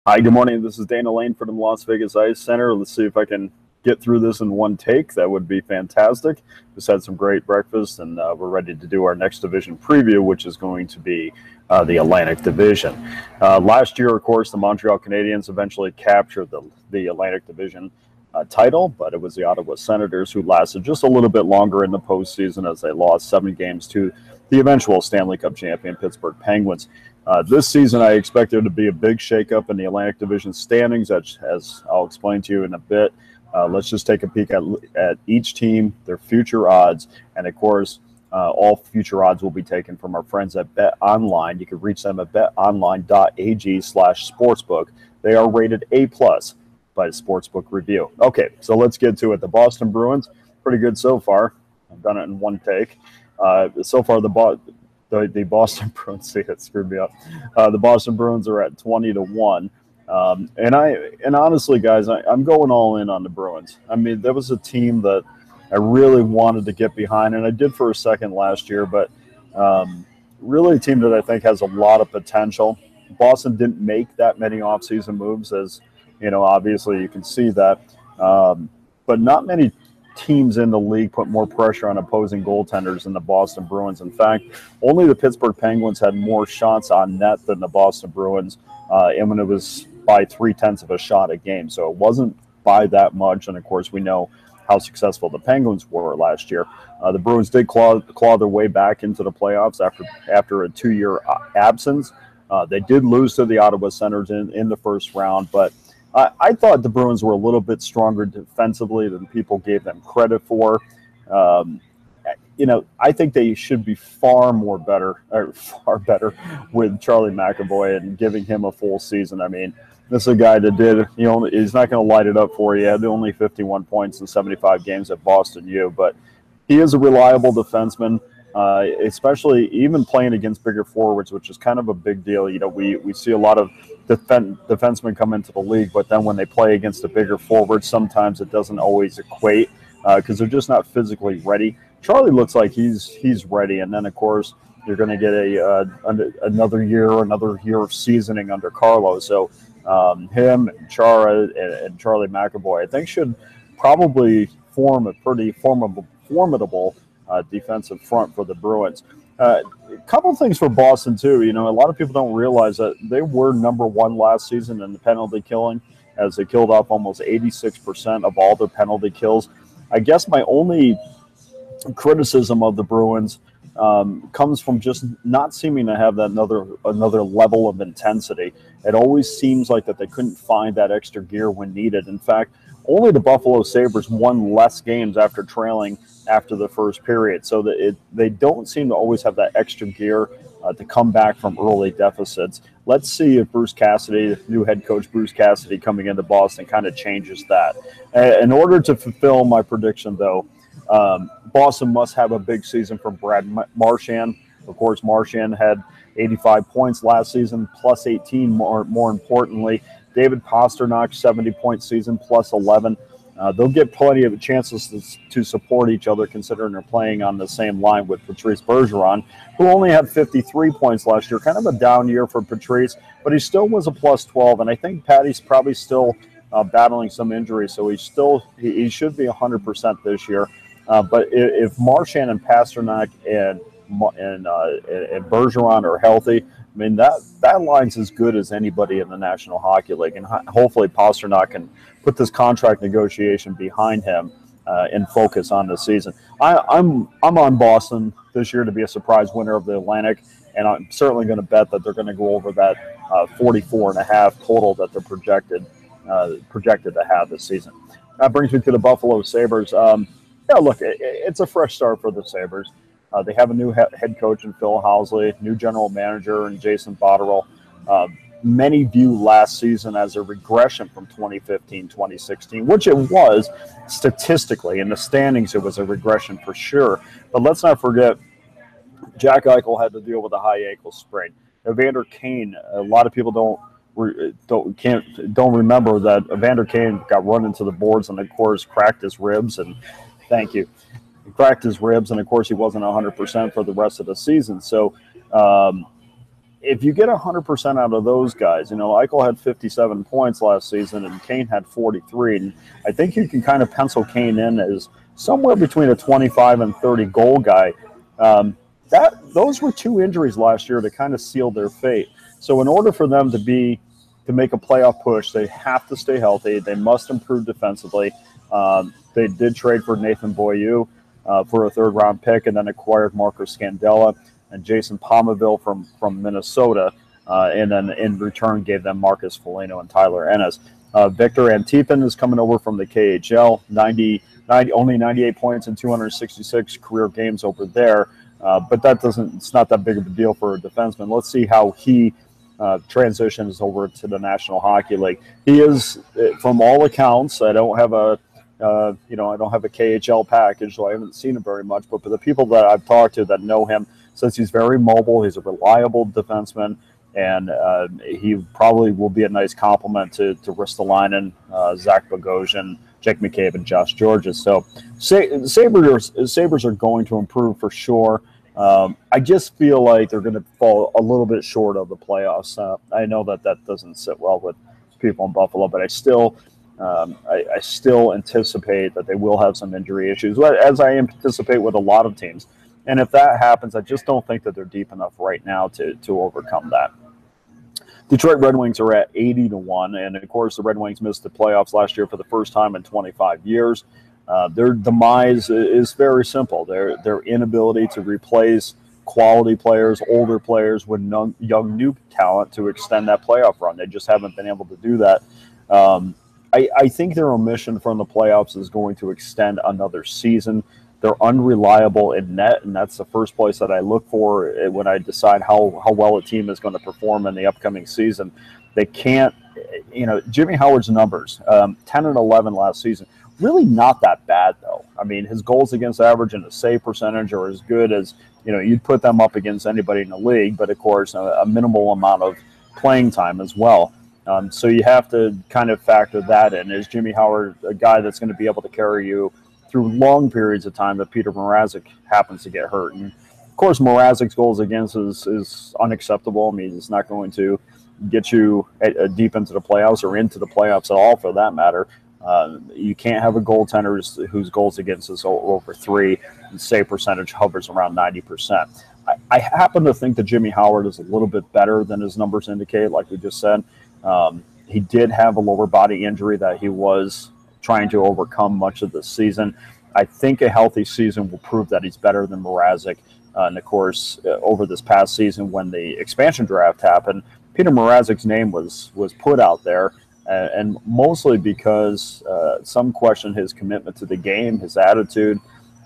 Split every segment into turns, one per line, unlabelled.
Hi, good morning. This is Dana Lane from the Las Vegas Ice Center. Let's see if I can get through this in one take. That would be fantastic. Just had some great breakfast, and we're ready to do our next division preview, which is going to be the Atlantic Division. Last year, of course, the Montreal Canadiens eventually captured the Atlantic Division title, but it was the Ottawa Senators who lasted just a little bit longer in the postseason as they lost 7 games to the eventual Stanley Cup champion Pittsburgh Penguins. This season, I expect there to be a big shakeup in the Atlantic Division standings, as I'll explain to you in a bit. Let's just take a peek at each team, their future odds, and of course, all future odds will be taken from our friends at Bet Online. You can reach them at betonline.ag/sportsbook. They are rated A+ by the Sportsbook Review. Okay, so let's get to it. The Boston Bruins, pretty good so far. I've done it in one take. So far, the Boston Bruins, see, it screwed me up. The Boston Bruins are at 20-1. And honestly, guys, I'm going all in on the Bruins. I mean, there was a team that I really wanted to get behind, and I did for a second last year, but really a team that I think has a lot of potential. Boston didn't make that many offseason moves, as, you know, obviously you can see that. But not many teams in the league put more pressure on opposing goaltenders than the Boston Bruins. In fact, only the Pittsburgh Penguins had more shots on net than the Boston Bruins, and when it was by 0.3 of a shot a game. So it wasn't by that much, and of course we know how successful the Penguins were last year. The Bruins did claw their way back into the playoffs after a 2-year absence. They did lose to the Ottawa Senators in the first round, but I thought the Bruins were a little bit stronger defensively than people gave them credit for. You know, I think they should be far better with Charlie McAvoy and giving him a full season. I mean, this is a guy that did, you know, he's not going to light it up for you. He had only 51 points in 75 games at Boston U, but he is a reliable defenseman. Especially even playing against bigger forwards, which is kind of a big deal. You know, we see a lot of defensemen come into the league, but then when they play against a bigger forward, sometimes it doesn't always equate because they're just not physically ready. Charlie looks like he's ready, and then of course you're going to get another year of seasoning under Carlo. So him, and Chara, and Charlie McAvoy, I think should probably form a pretty formidable defensive front for the Bruins. A couple things for Boston, too. You know, a lot of people don't realize that they were number 1 last season in the penalty killing, as they killed off almost 86% of all their penalty kills. I guess my only criticism of the Bruins comes from just not seeming to have that another level of intensity. It always seems like that they couldn't find that extra gear when needed. In fact, only the Buffalo Sabres won less games after trailing after the first period. So that they don't seem to always have that extra gear to come back from early deficits. Let's see if Bruce Cassidy, new head coach Bruce Cassidy coming into Boston, kind of changes that. In order to fulfill my prediction, though, Boston must have a big season from Brad Marchand. Of course, Marchand had 85 points last season, plus 18 more importantly. David Pastrnak, 70-point season, plus 11. They'll get plenty of chances to support each other, considering they're playing on the same line with Patrice Bergeron, who only had 53 points last year. Kind of a down year for Patrice, but he still was a plus 12. And I think Patty's probably still battling some injuries, so he should be 100% this year. But if Marchand and Pastrnak and Bergeron are healthy, I mean, that line's as good as anybody in the National Hockey League, and hopefully Pastrnak can put this contract negotiation behind him and focus on the season. I'm on Boston this year to be a surprise winner of the Atlantic, and I'm certainly going to bet that they're going to go over that 44.5 total that they're projected to have this season. That brings me to the Buffalo Sabres. Yeah, look, it's a fresh start for the Sabres. They have a new head coach in Phil Housley, new general manager in Jason Botterill. Many view last season as a regression from 2015-2016, which it was statistically. In the standings, it was a regression for sure. But let's not forget, Jack Eichel had to deal with a high ankle sprain. Evander Kane, a lot of people don't remember that Evander Kane got run into the boards and, of course, cracked his ribs. And thank you. He cracked his ribs, and of course he wasn't 100% for the rest of the season. So if you get 100% out of those guys, Eichel had 57 points last season and Kane had 43. And I think you can kind of pencil Kane in as somewhere between a 25 and 30 goal guy. Those were 2 injuries last year to kind of seal their fate. So in order for them to make a playoff push, they have to stay healthy. They must improve defensively. They did trade for Nathan Beaulieu for a 3rd-round pick and then acquired Marcus Scandella and Jason Palmaville from Minnesota, and then in return gave them Marcus Foligno and Tyler Ennis. Victor Antipin is coming over from the KHL, only 98 points in 266 career games over there, but it's not that big of a deal for a defenseman. Let's see how he transitions over to the National Hockey League. He is, from all accounts, I don't have a KHL package, so I haven't seen him very much, but for the people that I've talked to that know him, says he's very mobile, he's a reliable defenseman, and he probably will be a nice complement to Ristolainen, Zach Bogosian, Jake McCabe, and Josh Georges. So Sabres are going to improve for sure. I just feel like they're going to fall a little bit short of the playoffs. I know that doesn't sit well with people in Buffalo, but I still anticipate that they will have some injury issues, as I anticipate with a lot of teams. And if that happens, I just don't think that they're deep enough right now to overcome that. Detroit Red Wings are at 80-1, and of course the Red Wings missed the playoffs last year for the first time in 25 years. Their demise is very simple. Their inability to replace quality players, older players with young new talent to extend that playoff run. They just haven't been able to do that. I think their omission from the playoffs is going to extend another season. They're unreliable in net, and that's the first place that I look for when I decide how well a team is going to perform in the upcoming season. They can't, Jimmy Howard's numbers, 10 and 11 last season, really not that bad, though. I mean, his goals against average and his save percentage are as good as, you'd put them up against anybody in the league, but of course, a minimal amount of playing time as well. So you have to kind of factor that in. Is Jimmy Howard a guy that's going to be able to carry you through long periods of time if Peter Mrazek happens to get hurt? And of course, Mrazek's goals against is unacceptable. I mean, it's not going to get you deep into the playoffs or into the playoffs at all, for that matter. You can't have a goaltender whose goals against is over 3 and save percentage hovers around 90%. I happen to think that Jimmy Howard is a little bit better than his numbers indicate, like we just said. He did have a lower body injury that he was trying to overcome much of the season. I think a healthy season will prove that he's better than Mrazek. And of course, over this past season, when the expansion draft happened, Peter Mrazek's name was put out there, and mostly because some question his commitment to the game, his attitude.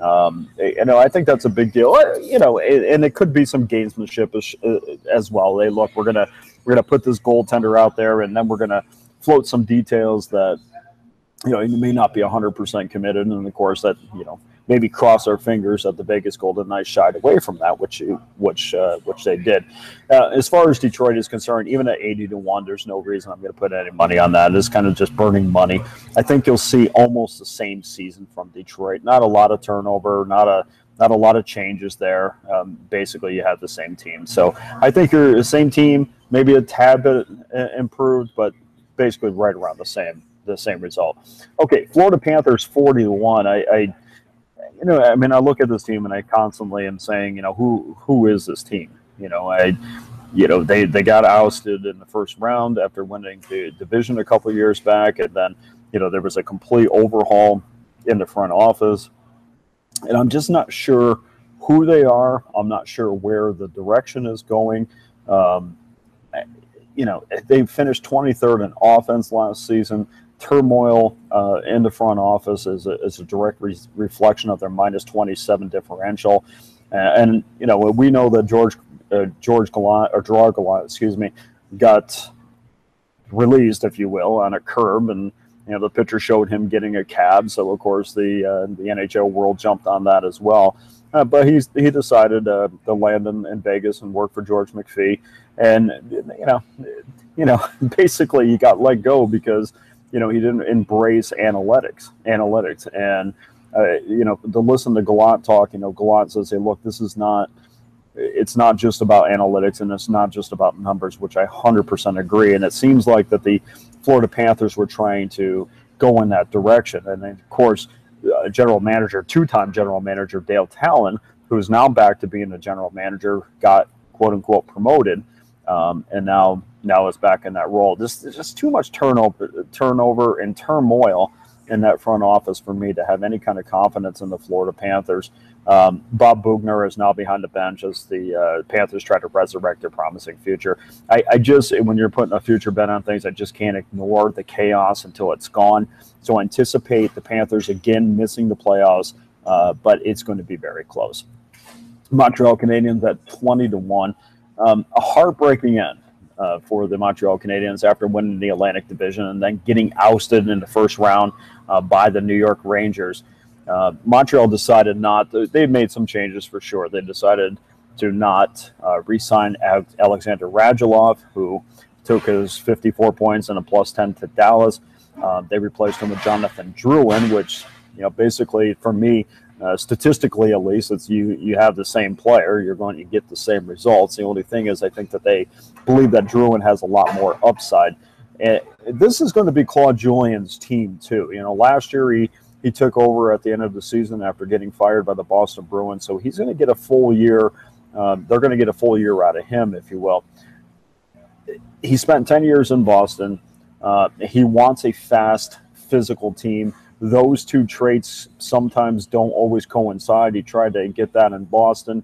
I think that's a big deal. And it could be some gamesmanship as well. We're gonna put this goaltender out there, and then we're gonna float some details that he may not be 100% committed, and of course that maybe cross our fingers that the Vegas Golden Knights shied away from that, which they did. As far as Detroit is concerned, even at 80-1, there's no reason I'm going to put any money on that. It's kind of just burning money. I think you'll see almost the same season from Detroit. Not a lot of turnover, not a lot of changes there. Basically, you have the same team. So I think you're the same team, maybe a tad bit improved, but basically right around the same result. Okay, Florida Panthers 40-1. I look at this team and I constantly am saying, who is this team? They got ousted in the first round after winning the division a couple of years back, and then there was a complete overhaul in the front office, and I'm just not sure who they are. I'm not sure where the direction is going. They finished 23rd in offense last season. Turmoil in the front office is a direct reflection of their minus 27 differential, and we know that Gerard Gallant, got released, if you will, on a curb, and the pitcher showed him getting a cab, so of course the NHL world jumped on that as well. But he decided to land in Vegas and work for George McPhee, and basically he got let go because he didn't embrace analytics, and to listen to Gallant talk, Gallant says, hey, look, this is not it's not just about analytics and it's not just about numbers, which I 100% agree. And it seems like that the Florida Panthers were trying to go in that direction. And then, of course, two-time general manager Dale Talon, who is now back to being a general manager, got quote-unquote promoted, and now is back in that role. There's just too much turnover and turmoil in that front office for me to have any kind of confidence in the Florida Panthers. Bob Bugner is now behind the bench as the Panthers try to resurrect their promising future. I just, when you're putting a future bet on things, I just can't ignore the chaos until it's gone. So I anticipate the Panthers again missing the playoffs, but it's going to be very close. Montreal Canadiens at 20-1. A heartbreaking end for the Montreal Canadiens after winning the Atlantic Division and then getting ousted in the first round by the New York Rangers. Montreal decided they made some changes for sure. They decided to not re-sign Alexander Radulov, who took his 54 points and a +10 to Dallas. They replaced him with Jonathan Drouin, which, basically for me, statistically at least, it's you have the same player, you're going to get the same results. The only thing is I think that they believe that Drouin has a lot more upside. And this is going to be Claude Julien's team too. Last year he took over at the end of the season after getting fired by the Boston Bruins, so he's going to get a full year. They're going to get a full year out of him, if you will. He spent 10 years in Boston. He wants a fast, physical team. Those two traits sometimes don't always coincide. He tried to get that in Boston,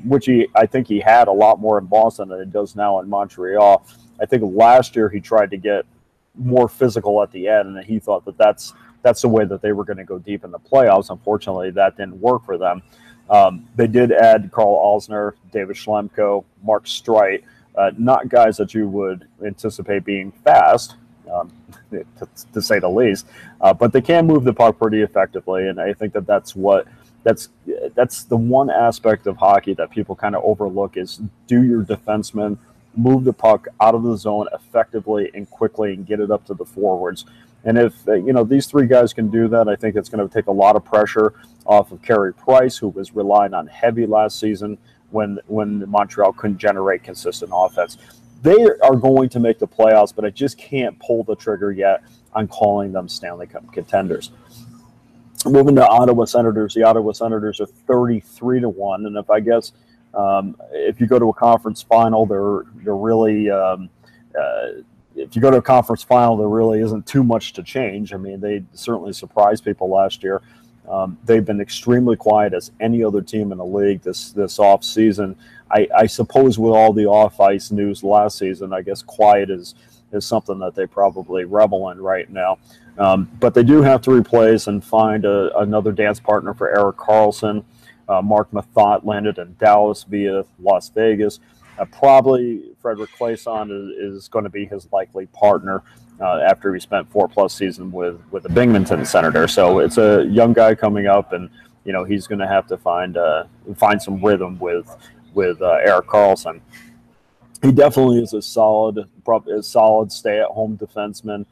which I think he had a lot more in Boston than he does now in Montreal. I think last year he tried to get more physical at the end, and he thought that that's the way that they were going to go deep in the playoffs. Unfortunately, that didn't work for them. They did add Carl Alsner, David Schlemko, Mark Streit, not guys that you would anticipate being fast, to say the least, but they can move the puck pretty effectively, and I think that's the one aspect of hockey that people kind of overlook is, do your defensemen move the puck out of the zone effectively and quickly and get it up to the forwards. And if these three guys can do that, I think it's going to take a lot of pressure off of Carey Price, who was relying on heavy last season when Montreal couldn't generate consistent offense. They are going to make the playoffs, but I just can't pull the trigger yet on calling them Stanley Cup contenders. Moving to Ottawa Senators, the Ottawa Senators are 33-1, and if you go to a conference final, they're really if you go to a conference final, there really isn't too much to change. I mean, they certainly surprised people last year. They've been extremely quiet as any other team in the league this off season. I suppose with all the off-ice news last season, I guess quiet is something that they probably revel in right now. But they do have to replace and find another dance partner for Erik Karlsson. Mark Mathot landed in Dallas via Las Vegas. Probably Frederick Claesson is going to be his likely partner after he spent 4+ seasons with the Binghamton Senators. So it's a young guy coming up, and he's going to have to find some rhythm with Erik Karlsson. He definitely is a solid stay-at-home defenseman.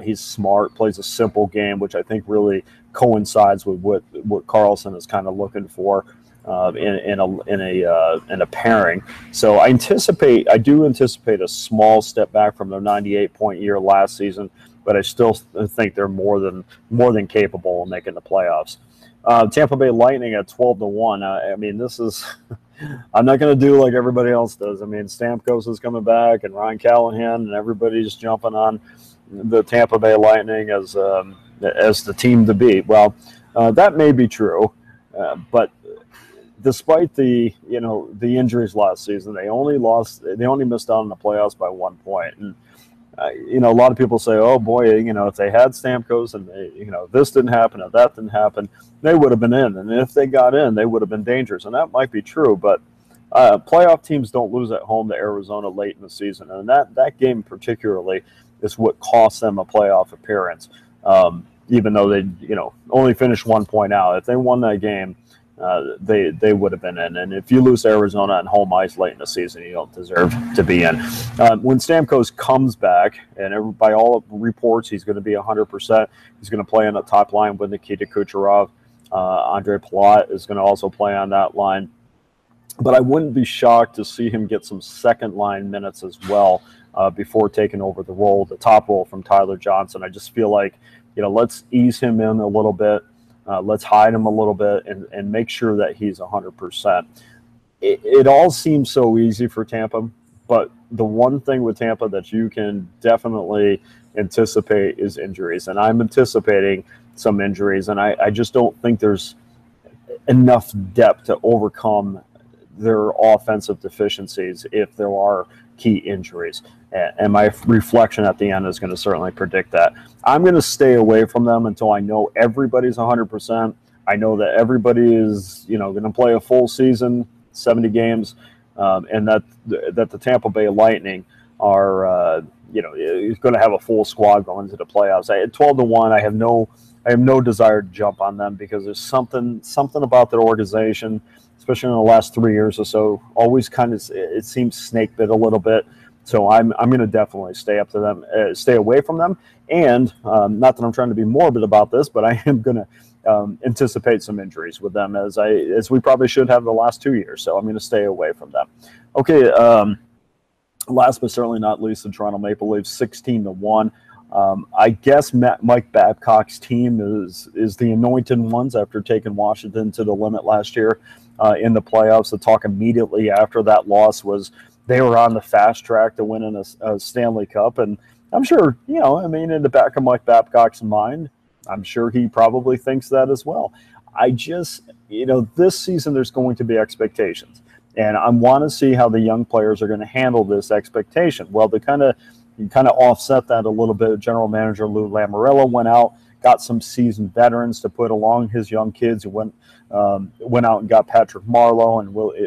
He's smart, plays a simple game, which I think really coincides with what Karlsson is kind of looking for in a pairing. So I do anticipate a small step back from their 98-point year last season, but I still think they're more than capable of making the playoffs. Tampa Bay Lightning at 12-1. I mean, this is I'm not going to do like everybody else does. I mean, Stamkos is coming back, and Ryan Callahan, and everybody's jumping on the Tampa Bay Lightning as the team to beat. Well, that may be true, but despite the injuries last season, they only missed out on the playoffs by 1 point. And a lot of people say, oh boy, if they had Stamkos and this didn't happen or that didn't happen, they would have been in. And if they got in, they would have been dangerous. And that might be true, but playoff teams don't lose at home to Arizona late in the season. And that game particularly is what cost them a playoff appearance. Even though they only finished 1 point out. If they won that game, they would have been in. And if you lose to Arizona on home ice late in the season, you don't deserve to be in. When Stamkos comes back, and by all reports, he's going to be 100%. He's going to play on the top line with Nikita Kucherov. Andre Palat is going to also play on that line. but I wouldn't be shocked to see him get some second line minutes as well before taking over the role, the top role from Tyler Johnson. I just feel like, let's ease him in a little bit. Let's hide him a little bit and make sure that he's 100%. It all seems so easy for Tampa, but the one thing with Tampa that you can definitely anticipate is injuries. And I'm anticipating some injuries, and I just don't think there's enough depth to overcome their offensive deficiencies if there are key injuries. And my reflection at the end is going to certainly predict that. I'm going to stay away from them until I know everybody's 100%. I know that everybody is, going to play a full season, 70 games, and that the Tampa Bay Lightning are, going to have a full squad going into the playoffs. At 12-1, I have no desire to jump on them because there's something about their organization, especially in the last 3 years or so, always kind of, it seems snake bit a little bit. So I'm going to definitely stay away from them. And not that I'm trying to be morbid about this, but I am going to anticipate some injuries with them as we probably should have the last 2 years. So I'm going to stay away from them. Okay. Last but certainly not least, the Toronto Maple Leafs 16-1. I guess Mike Babcock's team is the anointed ones after taking Washington to the limit last year in the playoffs. The talk immediately after that loss was they were on the fast track to winning a Stanley Cup. And I'm sure, in the back of Mike Babcock's mind, I'm sure he probably thinks that as well. I just, this season there's going to be expectations. And I want to see how the young players are going to handle this expectation. Well, to kind of offset that a little bit, General Manager Lou Lamoriello went out, got some seasoned veterans to put along his young kids who went out and got Patrick Marleau,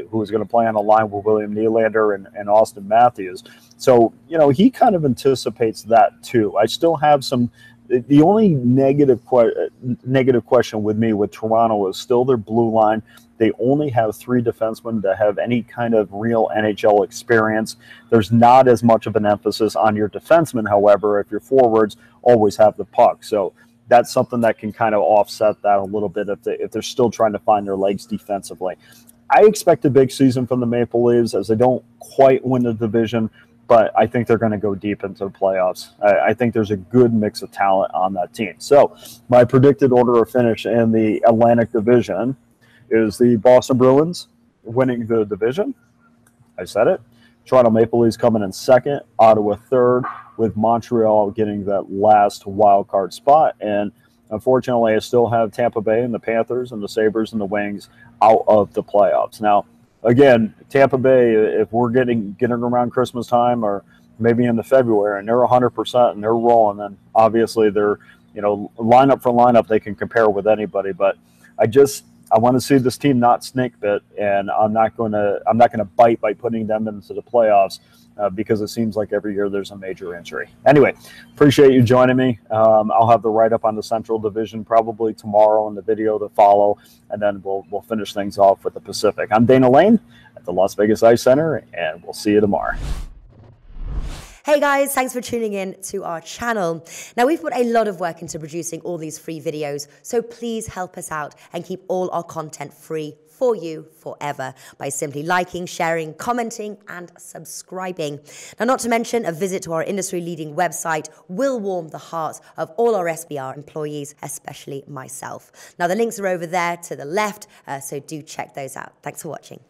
who was going to play on a line with William Nylander and Austin Matthews. So, he kind of anticipates that too. I still have some. The only negative question with me with Toronto is still their blue line. They only have 3 defensemen that have any kind of real NHL experience. There's not as much of an emphasis on your defensemen, however, if your forwards always have the puck. So that's something that can kind of offset that a little bit if they're still trying to find their legs defensively. I expect a big season from the Maple Leafs as they don't quite win the division, but I think they're going to go deep into the playoffs. I think there's a good mix of talent on that team. So my predicted order of finish in the Atlantic Division is the Boston Bruins winning the division. I said it. Toronto Maple Leafs coming in second, Ottawa third, with Montreal getting that last wild card spot. And unfortunately, I still have Tampa Bay and the Panthers and the Sabres and the Wings out of the playoffs. Now, again, Tampa Bay, if we're getting around Christmas time or maybe into February and they're 100% and they're rolling, then obviously they're, lineup for lineup, they can compare with anybody. But I want to see this team not snake bit, and I'm not going to bite by putting them into the playoffs because it seems like every year there's a major injury. Anyway, appreciate you joining me. I'll have the write-up on the Central Division probably tomorrow in the video to follow, and then we'll finish things off with the Pacific. I'm Dana Lane at the Las Vegas Ice Center, and we'll see you tomorrow.
Hey guys, thanks for tuning in to our channel. Now, we've put a lot of work into producing all these free videos, so please help us out and keep all our content free for you forever by simply liking, sharing, commenting, and subscribing. Now, not to mention, a visit to our industry-leading website will warm the hearts of all our SBR employees, especially myself. Now, the links are over there to the left, so do check those out. Thanks for watching.